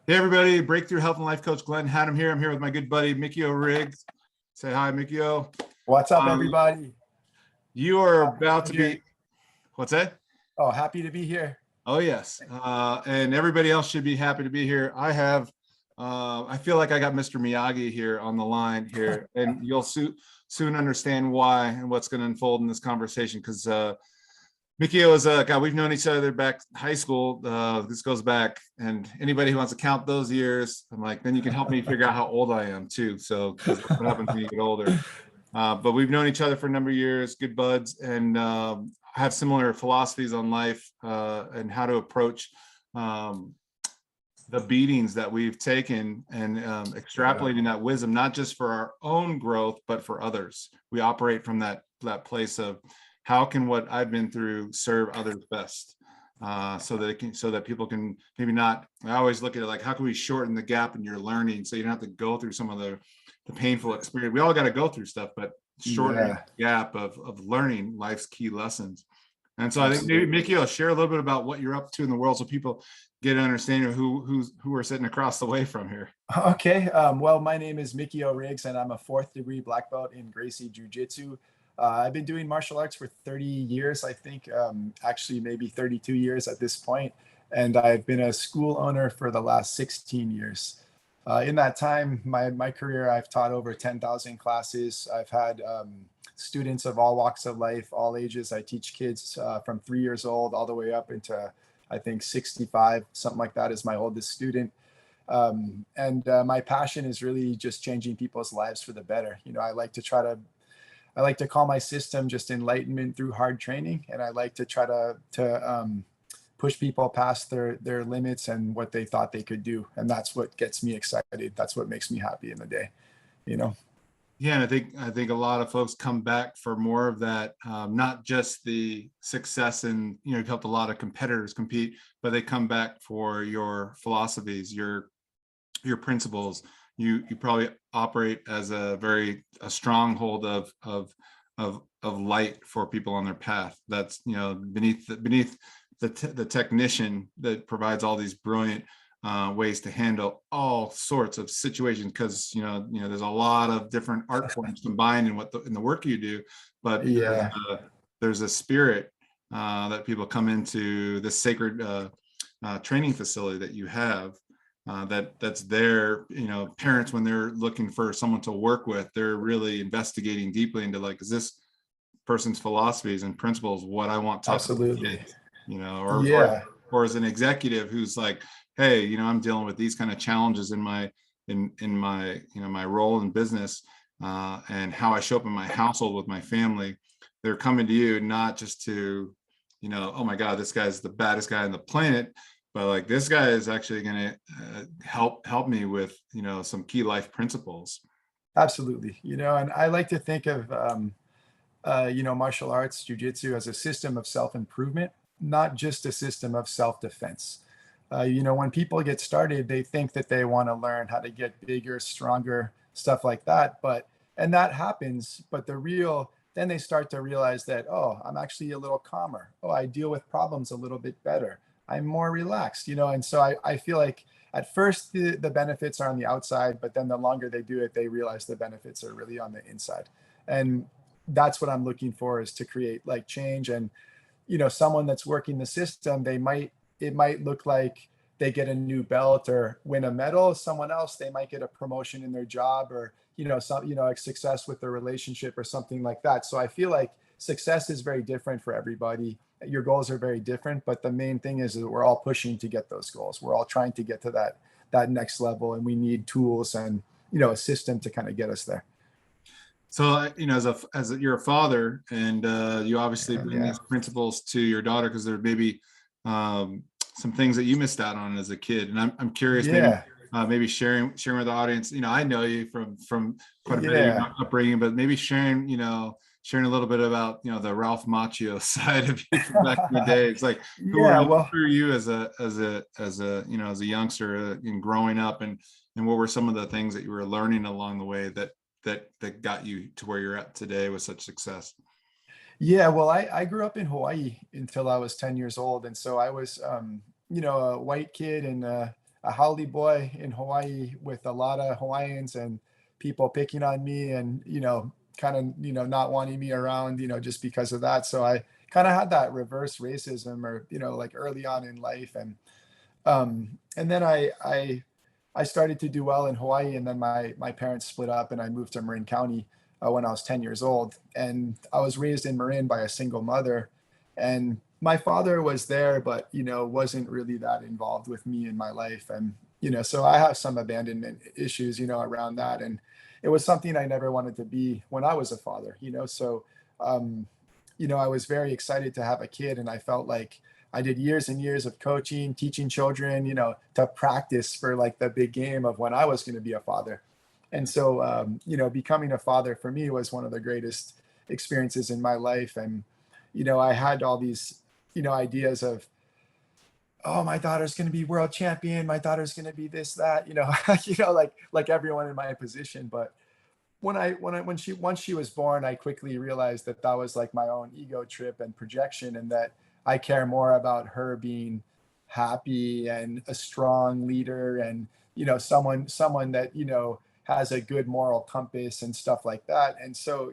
Hey everybody, Breakthrough Health and Life Coach Glenn Hattem here. I'm here with my good buddy Mikyo Riggs. Say hi, Mikyo. What's up, Um, everybody? you are Happy to about be to here. be, what's that? Oh, happy to be here. Oh yes, and everybody else should be happy to be here. I feel like I got Mr. Miyagi here on the line here, and you'll soon understand why and what's going to unfold in this conversation because Mikio is a guy, we've known each other back high school. This goes back, and anybody who wants to count those years, I'm like, then you can help me figure out how old I am too. So, because what happens when you get older. But we've known each other for a number of years, good buds, and have similar philosophies on life and how to approach the beatings that we've taken and extrapolating that wisdom, not just for our own growth, but for others. We operate from that place of how can what I've been through serve others best, so that people can maybe not. I always look at it like, how can we shorten the gap in your learning so you don't have to go through some of the painful experience. We all got to go through stuff, but shortening the gap of learning life's key lessons. And so I think maybe Mickey will share a little bit about what you're up to in the world so people get an understanding of who are sitting across the way from here. Okay. Well, my name is Mikyo Riggs, and I'm a 4th-degree black belt in Gracie Jiu-Jitsu. I've been doing martial arts for 30 years, I think, actually maybe 32 years at this point. And I've been a school owner for the last 16 years. In that time, my career, I've taught over 10,000 classes. I've had students of all walks of life, all ages. I teach kids from 3 years old all the way up into, I think, 65, something like that is my oldest student. And my passion is really just changing people's lives for the better. I like to call my system just enlightenment through hard training. And I like to try to push people past their limits and what they thought they could do. And that's what gets me excited. That's what makes me happy in the day, you know? Yeah, and I think a lot of folks come back for more of that, not just the success, and you've helped a lot of competitors compete, but they come back for your philosophies, your principles. You probably operate as a stronghold of light for people on their path. That's beneath the technician that provides all these brilliant ways to handle all sorts of situations, because there's a lot of different art forms combined in the work you do, but there's a spirit that people come into this sacred training facility that you have, that's there. Parents, when they're looking for someone to work with, they're really investigating deeply into, like, is this person's philosophies and principles what I want taught to my kids? Or as an executive who's like, hey, I'm dealing with these kind of challenges in my my role in business, and how I show up in my household with my family. They're coming to you not just to, oh my God, this guy's the baddest guy on the planet, but like, this guy is actually going to help me with some key life principles. Absolutely. And I like to think of martial arts, jujitsu, as a system of self-improvement, not just a system of self-defense. When people get started, they think that they want to learn how to get bigger, stronger, stuff like that. And that happens. But then they start to realize that, oh, I'm actually a little calmer. Oh, I deal with problems a little bit better. I'm more relaxed, And so I feel like at first the benefits are on the outside, but then the longer they do it, they realize the benefits are really on the inside. And that's what I'm looking for, is to create like change. And, someone that's working the system, it might look like they get a new belt or win a medal. Someone else, they might get a promotion in their job, or, like success with their relationship or something like that. So I feel like success is very different for everybody. Your goals are very different, but the main thing is that we're all pushing to get those goals. We're all trying to get to that next level, and we need tools and, a system to kind of get us there. So, you're a father, and you obviously bring these principles to your daughter, because there may be some things that you missed out on as a kid. And I'm curious, maybe sharing with the audience. I know you from quite a bit of your upbringing, but maybe sharing a little bit about the Ralph Macchio side of you from back in the day. It's like, who were you as a youngster in growing up, and what were some of the things that you were learning along the way that got you to where you're at today with such success? Yeah, well, I grew up in Hawaii until I was 10 years old. And so I was, a white kid in a a haole boy in Hawaii with a lot of Hawaiians and people picking on me and, kind of, not wanting me around, just because of that. So I kind of had that reverse racism or, like early on in life. And then I started to do well in Hawaii, and then my parents split up, and I moved to Marin County when I was 10 years old. And I was raised in Marin by a single mother, and my father was there, but wasn't really that involved with me in my life. And so I have some abandonment issues, around that. And it was something I never wanted to be when I was a father. So um, I was very excited to have a kid, and I felt like I did years and years of coaching, teaching children, to practice for like the big game of when I was going to be a father. And so, becoming a father for me was one of the greatest experiences in my life. And, I had all these, ideas of, oh, my daughter's going to be world champion. My daughter's going to be this, that, like everyone in my position. But once she was born, I quickly realized that that was like my own ego trip and projection, and that I care more about her being happy and a strong leader, and someone that has a good moral compass and stuff like that. And so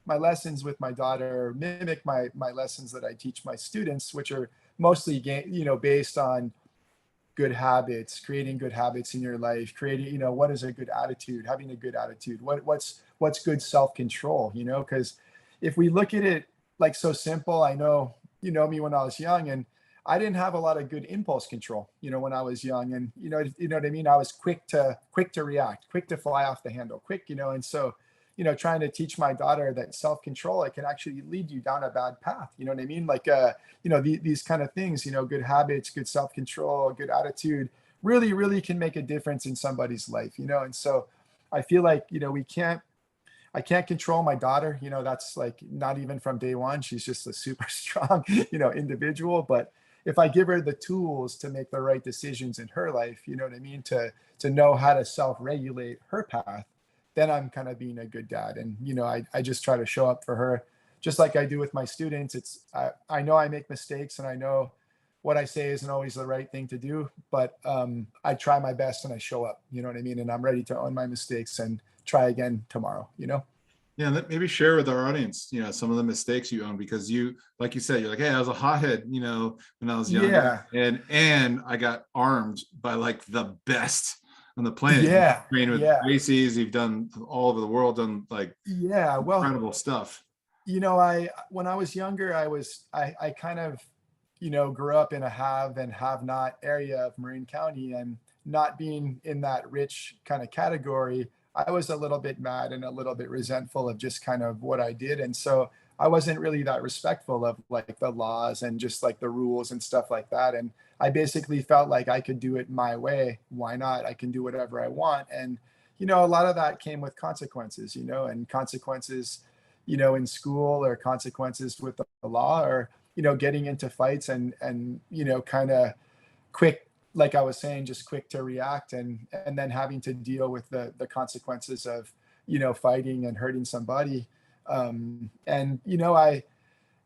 my lessons with my daughter mimic my lessons that I teach my students, which are mostly based on good habits, creating good habits in your life, creating, what is a good attitude, having a good attitude, what's good self-control, because if we look at it like so simple, I know, me when I was young, and I didn't have a lot of good impulse control, when I was young. And, you know what I mean? I was quick to react, quick to fly off the handle, quick, and so, trying to teach my daughter that self-control, it can actually lead you down a bad path. You know what I mean? Like, these kind of things, good habits, good self-control, good attitude really, really can make a difference in somebody's life, and so I feel like, I can't control my daughter, that's like not even from day one. She's just a super strong, individual. But if I give her the tools to make the right decisions in her life, you know what I mean, to know how to self-regulate her path, then I'm kind of being a good dad. And, I just try to show up for her just like I do with my students. I know I make mistakes, and I know what I say isn't always the right thing to do, but I try my best and I show up, you know what I mean? And I'm ready to own my mistakes and try again tomorrow, Yeah, maybe share with our audience, some of the mistakes you own, because like you said, you're like, hey, I was a hothead, when I was younger, Yeah. and I got armed by like the best on the planet. You've Yeah. trained with Yeah. Gracies, you've done all over the world, done like Yeah. Well, incredible stuff. when I was younger, I kind of, grew up in a have and have not area of Marin County, and not being in that rich kind of category, I was a little bit mad and a little bit resentful of just kind of what I did. And so I wasn't really that respectful of like the laws and just like the rules and stuff like that. And I basically felt like I could do it my way. Why not? I can do whatever I want. And, a lot of that came with consequences, and consequences, in school, or consequences with the law, or, getting into fights, and, kind of quick, like I was saying, just quick to react, and then having to deal with the consequences of, fighting and hurting somebody. And,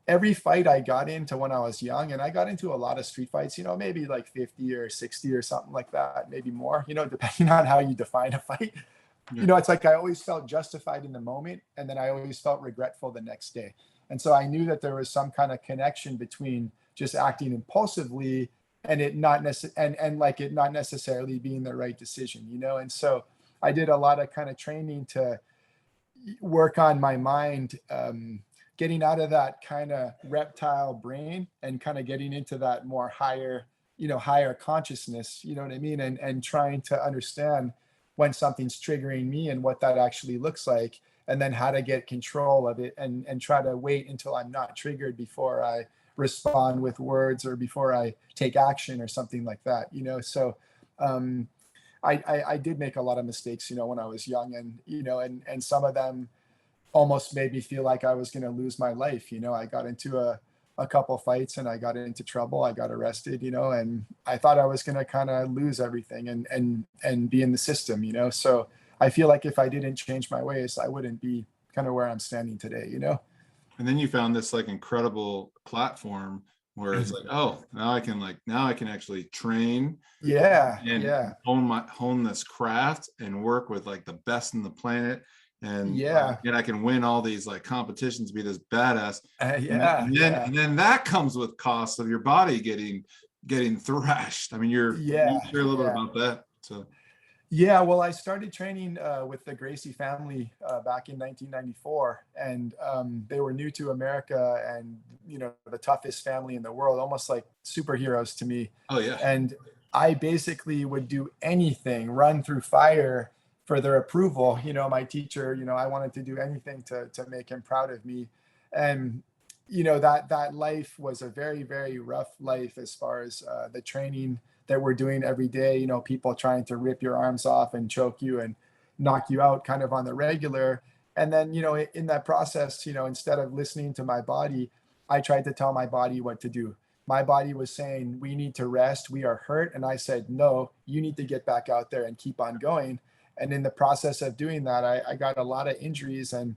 every fight I got into when I was young, and I got into a lot of street fights, maybe like 50 or 60 or something like that, maybe more, depending on how you define a fight. Yeah. It's like I always felt justified in the moment, and then I always felt regretful the next day. And so I knew that there was some kind of connection between just acting impulsively and it not and like it not necessarily being the right decision, And so I did a lot of kind of training to work on my mind, getting out of that kind of reptile brain and kind of getting into that more higher, higher consciousness, you know what I mean? And trying to understand when something's triggering me and what that actually looks like, and then how to get control of it, and try to wait until I'm not triggered before I respond with words, or before I take action or something like that, So um, I did make a lot of mistakes, when I was young, and, and some of them almost made me feel like I was going to lose my life. I got into a couple fights, and I got into trouble. I got arrested, and I thought I was going to kind of lose everything, and be in the system, So I feel like if I didn't change my ways, I wouldn't be kind of where I'm standing today, And then you found this like incredible platform where it's like, oh, now I can actually train Yeah, and yeah, hone this craft and work with like the best in the planet, yeah, and I can win all these like competitions, be this badass. yeah, yeah, And then that comes with costs of your body getting thrashed. I mean, you yeah, share a little bit yeah. about that. So Yeah, well, I started training with the Gracie family back in 1994, and they were new to America, and the toughest family in the world, almost like superheroes to me. oh yeah. And I basically would do anything, run through fire for their approval. My teacher, I wanted to do anything to make him proud of me, and that life was a very, very rough life as far as the training that we're doing every day, people trying to rip your arms off and choke you and knock you out kind of on the regular. And then, in that process, instead of listening to my body, I tried to tell my body what to do. My body was saying, we need to rest, we are hurt. And I said, no, you need to get back out there and keep on going. And in the process of doing that, I got a lot of injuries, and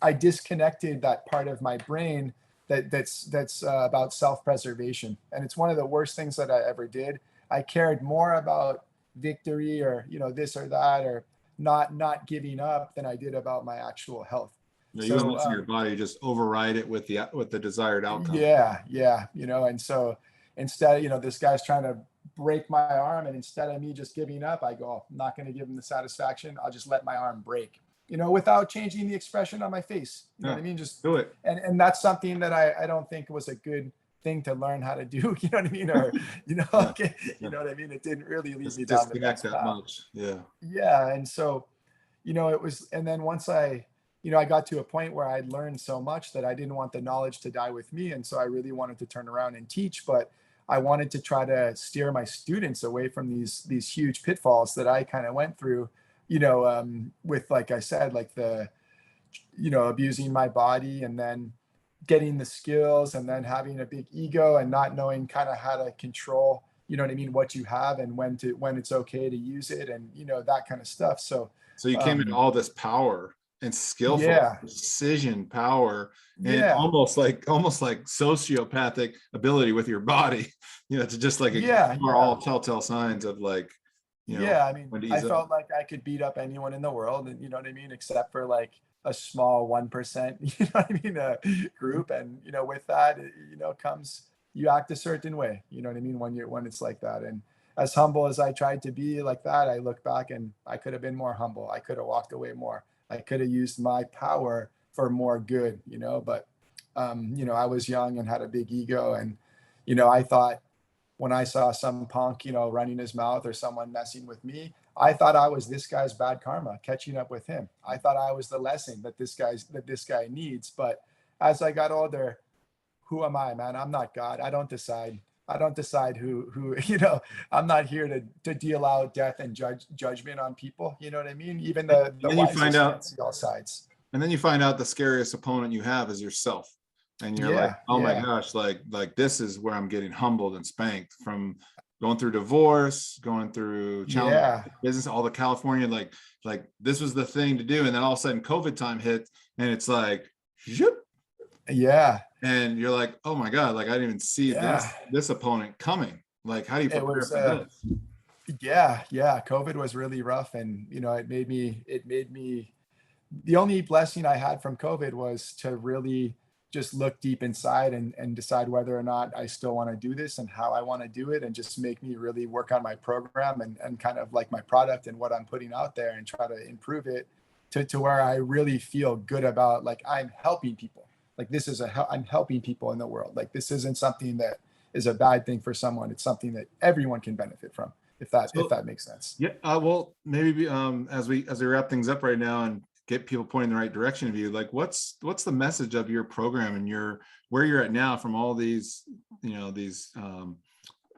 I disconnected that part of my brain that's about self-preservation, and it's one of the worst things that I ever did. I cared more about victory, or this or that, or not giving up, than I did about my actual health. You wouldn't So listen to your body, just override it with the desired outcome. yeah, yeah, and so instead, this guy's trying to break my arm, and instead of me just giving up, I go, oh, I'm not going to give him the satisfaction. I'll just let my arm break, without changing the expression on my face. You know Yeah, what I mean? Just do it. and that's something that I don't think was a good thing to learn how to do. You know what I mean? Or Yeah, okay, yeah. what I mean? It didn't really lead me Just down the disconnect best that path. much. Yeah. Yeah, and so it was, and then once I got to a point where I'd learned so much that I didn't want the knowledge to die with me. And so I really wanted to turn around and teach, but I wanted to try to steer my students away from these huge pitfalls that I kind of went through, with, like I said, like the, abusing my body, and then getting the skills, and then having a big ego and not knowing kind of how to control, what I mean, what you have, and when it's okay to use it, and that kind of stuff. So So you came into um all this power and skillful yeah, precision power, and yeah, almost like sociopathic ability with your body, to just like yeah, ignore yeah. all telltale signs of like, Yeah, I mean, when to I ease up. felt like I could beat up anyone in the world, and what I mean, except for like a small 1%, what I mean, group. And with that, comes, you act a certain way, what I mean, when it's like that. And as humble as I tried to be like that, I look back and I could have been more humble. I could have walked away more. I could have used my power for more good, but I was young and had a big ego, and I thought, when I saw some punk, running his mouth, or someone messing with me, I thought I was this guy's bad karma catching up with him. I thought I was the lesson that this guy needs. But as I got older, who am I, man? I'm not God. I don't decide. I don't decide who, I'm not here to deal out death and judgment on people. You know what I mean? Even And the then you find wisest can't out see all sides. the scariest opponent you have is yourself. And you're like, Yeah, oh my yeah, gosh, like this is where I'm getting humbled and spanked from going through divorce, going through challenge yeah, business, all the California, like this was the thing to do. And then all of a sudden COVID time hit, and it's like, zoop, yeah, and you're like, oh my God, like I didn't even see yeah. this opponent coming. Like, how do you It prepare was for this? Yeah, yeah. COVID was really rough, and it made me the only blessing I had from COVID was to really just look deep inside, and decide whether or not I still want to do this and how I want to do it, and just make me really work on my program, and kind of like my product and what I'm putting out there, and try to improve it to where I really feel good about, like, I'm helping people. Like, this is I'm helping people in the world. Like, this isn't something that is a bad thing for someone. It's something that everyone can benefit from, if So that makes sense. yeah, well, maybe as we wrap things up right now and get people pointing in the right direction of you, like what's the message of your program and where you're at now from all these these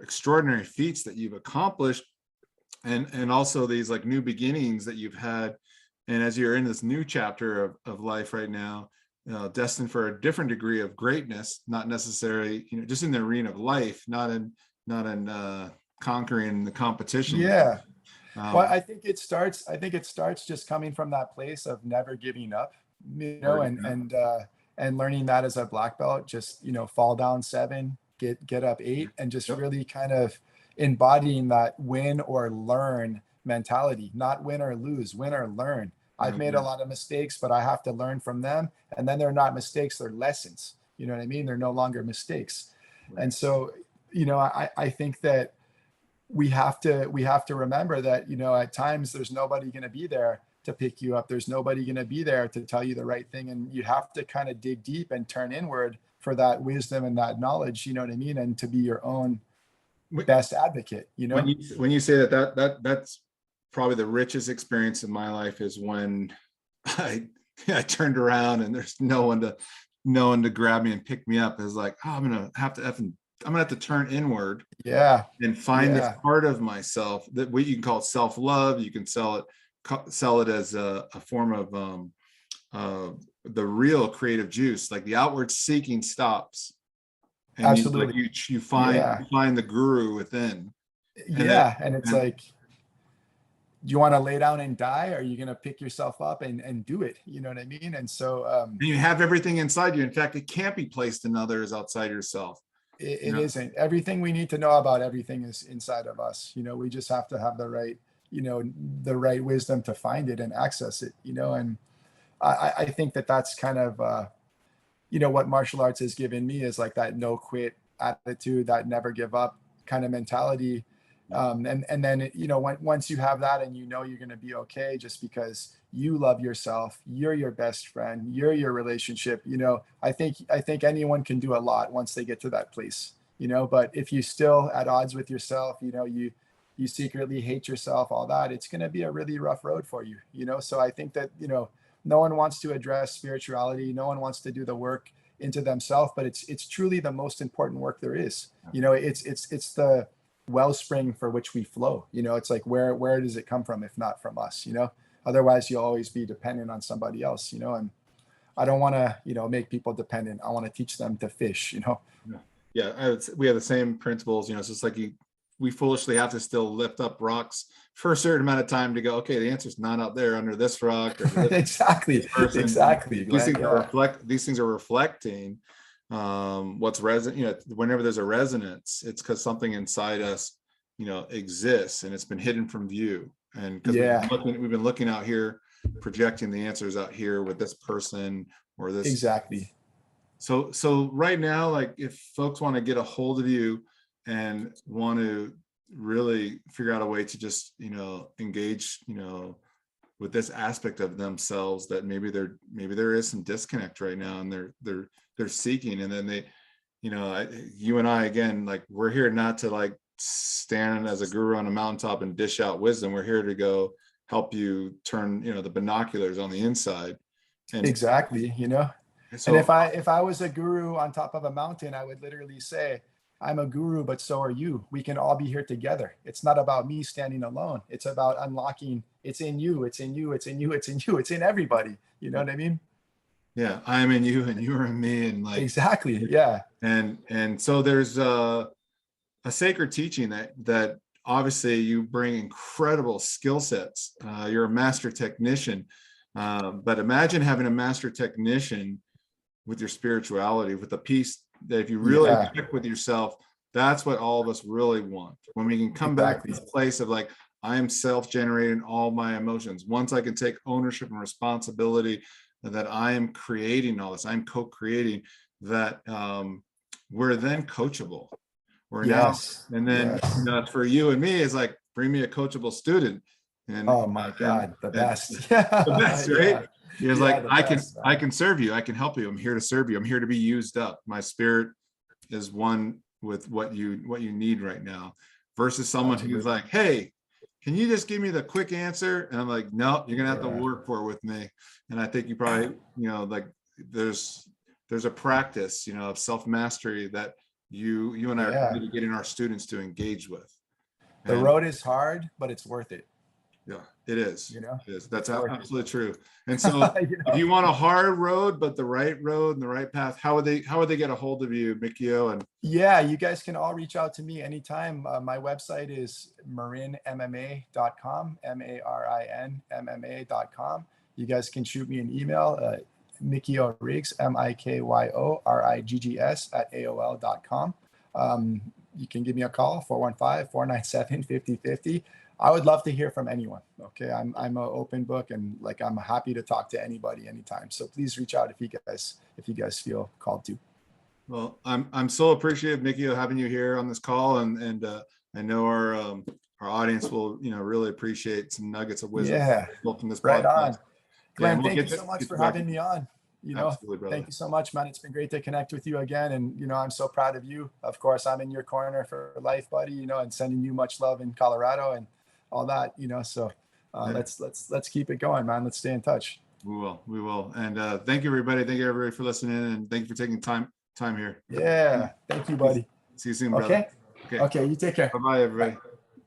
extraordinary feats that you've accomplished, and also these like new beginnings that you've had, and as you're in this new chapter of life right now, destined for a different degree of greatness, not necessarily just in the arena of life, not in conquering the competition. Yeah. Well, um I think it starts just coming from that place of never giving up, or and and learning that as a black belt, just, fall down 7, get up 8, and just Yep. really kind of embodying that win or learn mentality, not win or lose, win or learn. I've made a lot of mistakes, but I have to learn from them. And then they're not mistakes, they're lessons. You know what I mean? They're no longer mistakes. Right. And so, I think that we have to remember that, at times there's nobody going to be there to pick you up. There's nobody going to be there to tell you the right thing. And you have to kind of dig deep and turn inward for that wisdom and that knowledge, you know what I mean? And to be your own When best advocate, when you say that's probably the richest experience in my life is when I turned around and there's no one to grab me and pick me up. It's like, oh, I'm gonna have to turn inward Yeah. and find this Yeah. part of myself that what you can call self-love. You can sell it as a form of the real creative juice. Like the outward seeking stops, and Absolutely. you Yeah. find the guru within. And that Yeah. And it's and like, do you want to lay down and die? Or are you going to pick yourself up and do it? You know what I mean? And so, you have everything inside you. In fact, it can't be placed in others outside yourself. it isn't. Everything we need to know about everything is inside of us. We just have to have the right wisdom to find it and access it, and I think that that's kind of, what martial arts has given me is like that no quit attitude, that never give up kind of mentality. And then, once you have that and you're going to be okay, just because you love yourself, you're your best friend, you're your relationship, I think anyone can do a lot once they get to that place, but if you still at odds with yourself, you secretly hate yourself, all that, it's going to be a really rough road for you, so I think that, no one wants to address spirituality. No one wants to do the work into themselves, but it's truly the most important work there is. It's the wellspring for which we flow. It's like, where does it come from if not from us? Otherwise you'll always be dependent on somebody else. And I don't want to make people dependent. I want to teach them to fish. We have the same principles. It's just like we foolishly have to still lift up rocks for a certain amount of time to go, okay, the answer's not out there under this rock or this, exactly this person. Exactly, These Glenn, things are reflecting what's resonant. Whenever there's a resonance, it's because something inside us exists and it's been hidden from view. And because we've been looking out here, projecting the answers out here with this person or this. Exactly. So right now, like if folks want to get a hold of you and want to really figure out a way to just engage with this aspect of themselves, that maybe there is some disconnect right now and they're seeking, and then they you and I, again, like we're here not to like stand as a guru on a mountaintop and dish out wisdom. We're here to go help you turn the binoculars on the inside. And exactly. so, And if I was a guru on top of a mountain, I would literally say, I'm a guru, but so are you. We can all be here together. It's not about me standing alone. It's about unlocking. It's in you. It's in you. It's in you. It's in you. It's in everybody. You know what I mean? Yeah, I am in you and you are in me, and like exactly. Yeah. And so there's a sacred teaching that obviously you bring incredible skill sets. You're a master technician, but imagine having a master technician with your spirituality, with a piece that if you really check with yourself, that's what all of us really want. When we can come back to this place of like, I am self-generating all my emotions. Once I can take ownership and responsibility that I am creating all this, I'm co-creating, that we're then coachable. We're now, and then for you and me, is like, bring me a coachable student. And oh my God, the best. The best, right? He was like, I can serve you, I can help you, I'm here to serve you, I'm here to be used up. My spirit is one with what you need right now, versus someone who's like, hey, can you just give me the quick answer? And I'm like, no, you're gonna have to work for it with me. And I think you probably, like there's a practice, of self-mastery that you and I are really getting our students to engage with. The road is hard, but it's worth it. Yeah, it is. It is. That's absolutely true. And so if you want a hard road, but the right road and the right path, how would they get a hold of you, Mikyo? And you guys can all reach out to me anytime. My website is marinmma.com, MARIN MMA.com. You guys can shoot me an email. Mikyo Riggs, MIKYO RIGGS @AOL.com. You can give me a call, 415-497-5050. I would love to hear from anyone. Okay. I'm an open book, and like, I'm happy to talk to anybody anytime. So please reach out if you guys feel called to. Well, I'm so appreciative, Mikyo, having you here on this call, and I know our audience will, really appreciate some nuggets of wisdom from this Right podcast. on. Glenn, thank you so much for having me on. Absolutely, brother. Thank you so much, man. It's been great to connect with you again. And, I'm so proud of you. Of course, I'm in your corner for life, buddy, and sending you much love in Colorado and all that, so let's keep it going, man. Let's stay in touch. We will. And thank you, everybody. Thank you, everybody, for listening, and thank you for taking time here. Yeah. Thank you, buddy. See you soon, brother. Okay. You take care. Bye-bye, everybody. Bye.